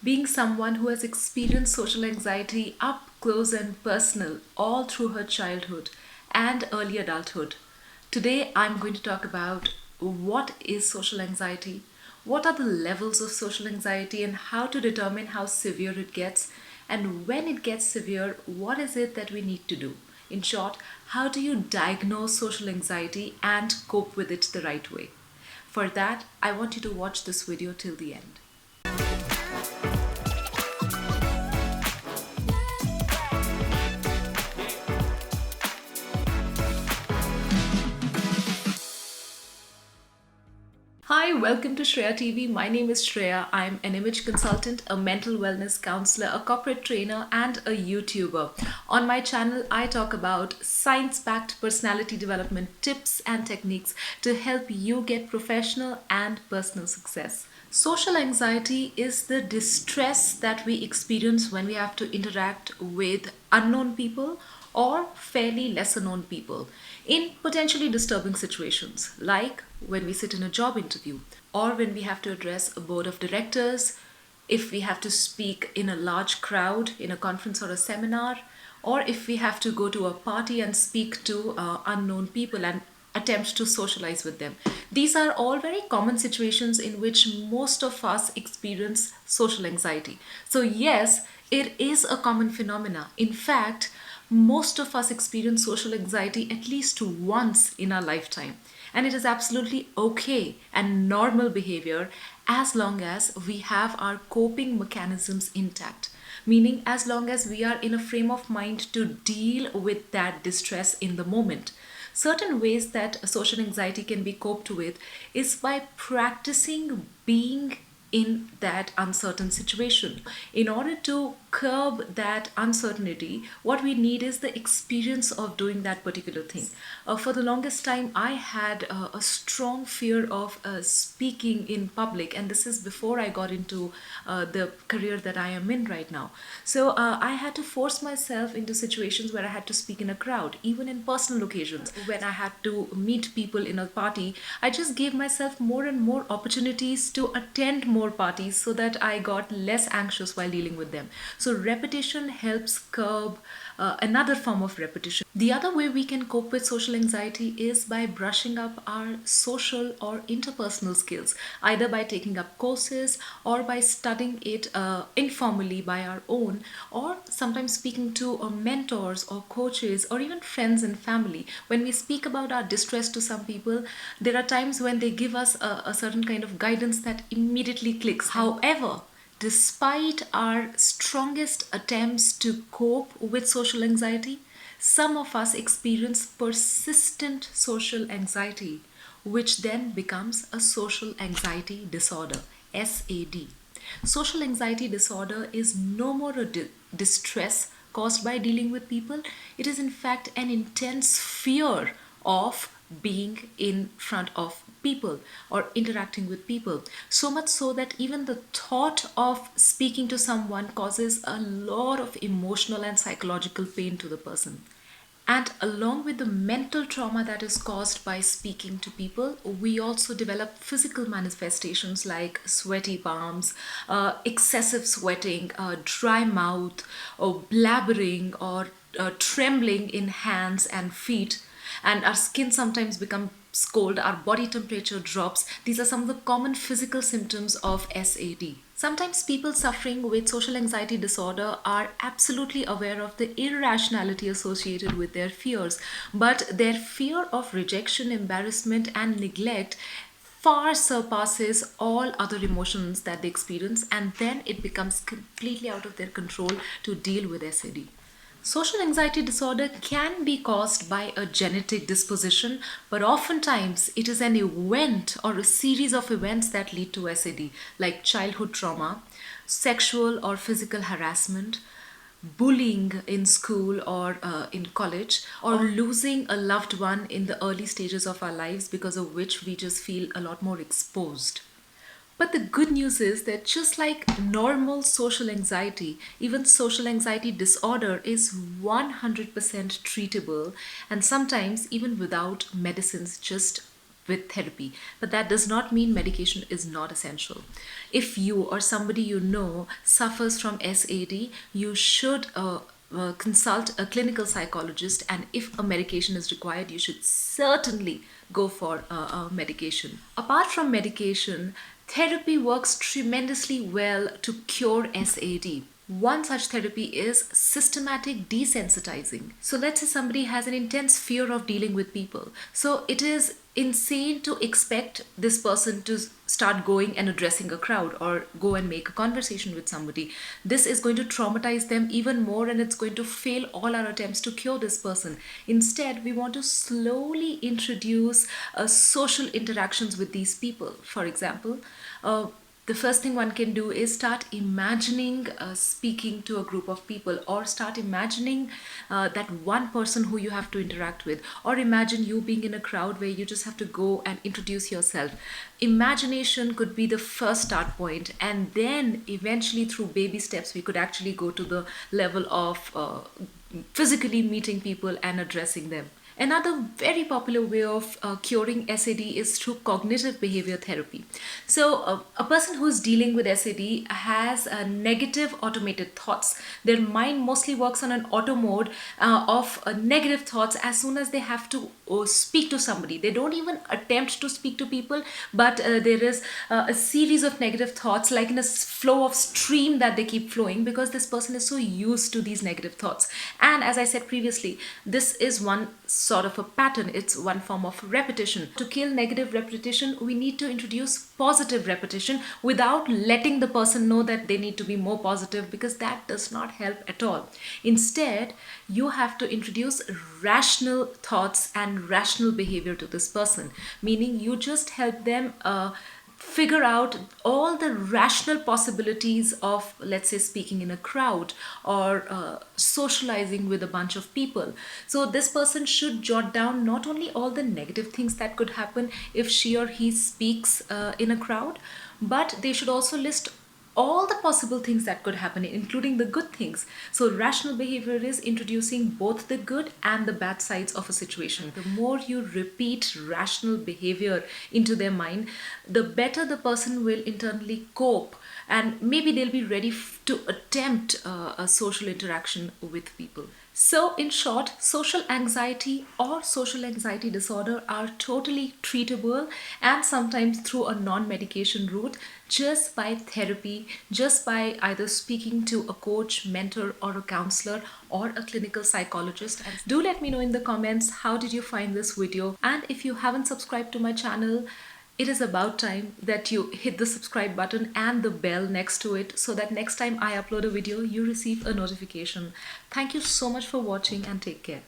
being someone who has experienced social anxiety up close and personal all through her childhood and early adulthood. Today, I'm going to talk about what is social anxiety, what are the levels of social anxiety, and how to determine how severe it gets. And when it gets severe, what is it that we need to do? In short, how do you diagnose social anxiety and cope with it the right way? For that, I want you to watch this video till the end. Hi, welcome to Shreya TV. My name is Shreya. I'm an image consultant, a mental wellness counselor, a corporate trainer, and a YouTuber. On my channel, I talk about science-backed personality development tips and techniques to help you get professional and personal success. Social anxiety is the distress that we experience when we have to interact with unknown people or fairly lesser known people in potentially disturbing situations, like when we sit in a job interview or when we have to address a board of directors, if we have to speak in a large crowd in a conference or a seminar, or if we have to go to a party and speak to unknown people and attempt to socialize with them. These are all very common situations in which most of us experience social anxiety. So yes, it is a common phenomena. In fact, most of us experience social anxiety at least once in our lifetime. And it is absolutely okay and normal behavior as long as we have our coping mechanisms intact. Meaning, as long as we are in a frame of mind to deal with that distress in the moment. Certain ways that social anxiety can be coped with is by practicing being in that uncertain situation. In order to curb that uncertainty, what we need is the experience of doing that particular thing. For the longest time, I had a strong fear of speaking in public, and this is before I got into the career that I am in right now. So I had to force myself into situations where I had to speak in a crowd, even in personal occasions. When I had to meet people in a party, I just gave myself more and more opportunities to attend more parties so that I got less anxious while dealing with them. So repetition helps curb another form of repetition. The other way we can cope with social anxiety is by brushing up our social or interpersonal skills, either by taking up courses or by studying it informally by our own, or sometimes speaking to mentors or coaches or even friends and family. When we speak about our distress to some people, there are times when they give us a certain kind of guidance that immediately clicks. However, despite our strongest attempts to cope with social anxiety, some of us experience persistent social anxiety, which then becomes a social anxiety disorder, SAD. Social anxiety disorder is no more a distress caused by dealing with people, it is in fact an intense fear of being in front of people or interacting with people. So much so that even the thought of speaking to someone causes a lot of emotional and psychological pain to the person. And along with the mental trauma that is caused by speaking to people, we also develop physical manifestations like sweaty palms, excessive sweating, dry mouth, or blabbering, or trembling in hands and feet. And our skin sometimes becomes cold, our body temperature drops. These are some of the common physical symptoms of SAD. Sometimes people suffering with social anxiety disorder are absolutely aware of the irrationality associated with their fears, but their fear of rejection, embarrassment, and neglect far surpasses all other emotions that they experience, and then it becomes completely out of their control to deal with SAD. Social anxiety disorder can be caused by a genetic disposition, but oftentimes it is an event or a series of events that lead to SAD, like childhood trauma, sexual or physical harassment, bullying in school or in college, or losing a loved one in the early stages of our lives, because of which we just feel a lot more exposed. But the good news is that just like normal social anxiety, even social anxiety disorder is 100% treatable, and sometimes even without medicines, just with therapy, but that does not mean medication is not essential. If you or somebody you know suffers from SAD, you should consult a clinical psychologist, and if a medication is required, you should certainly go for a medication. Apart from medication, therapy works tremendously well to cure SAD. One such therapy is systematic desensitizing. So let's say somebody has an intense fear of dealing with people. So it is insane to expect this person to start going and addressing a crowd or go and make a conversation with somebody. This is going to traumatize them even more, and it's going to fail all our attempts to cure this person. Instead, we want to slowly introduce social interactions with these people. For example, the first thing one can do is start imagining speaking to a group of people, or start imagining that one person who you have to interact with, or imagine you being in a crowd where you just have to go and introduce yourself. Imagination could be the first start point, and then eventually through baby steps we could actually go to the level of physically meeting people and addressing them. Another very popular way of curing SAD is through cognitive behavior therapy. So, a person who's dealing with SAD has negative automated thoughts. Their mind mostly works on an auto mode of negative thoughts as soon as they have to speak to somebody. They don't even attempt to speak to people, but there is a series of negative thoughts, like in a flow of stream that they keep flowing, because this person is so used to these negative thoughts. And as I said previously, this is one sort of a pattern. It's one form of repetition. To kill negative repetition, we need to introduce positive repetition without letting the person know that they need to be more positive, because that does not help at all. Instead, you have to introduce rational thoughts and rational behavior to this person, meaning you just help them figure out all the rational possibilities of, let's say, speaking in a crowd or socializing with a bunch of people. So this person should jot down not only all the negative things that could happen if she or he speaks in a crowd, but they should also list all the possible things that could happen, including the good things. So rational behavior is introducing both the good and the bad sides of a situation. The more you repeat rational behavior into their mind, the better the person will internally cope, and maybe they'll be ready to attempt a social interaction with people. So, in short, social anxiety or social anxiety disorder are totally treatable, and sometimes through a non-medication route, just by therapy, just by either speaking to a coach, mentor, or a counselor, or a clinical psychologist. And do let me know in the comments, how did you find this video? And if you haven't subscribed to my channel, it is about time that you hit the subscribe button and the bell next to it, so that next time I upload a video, you receive a notification. Thank you so much for watching, and take care.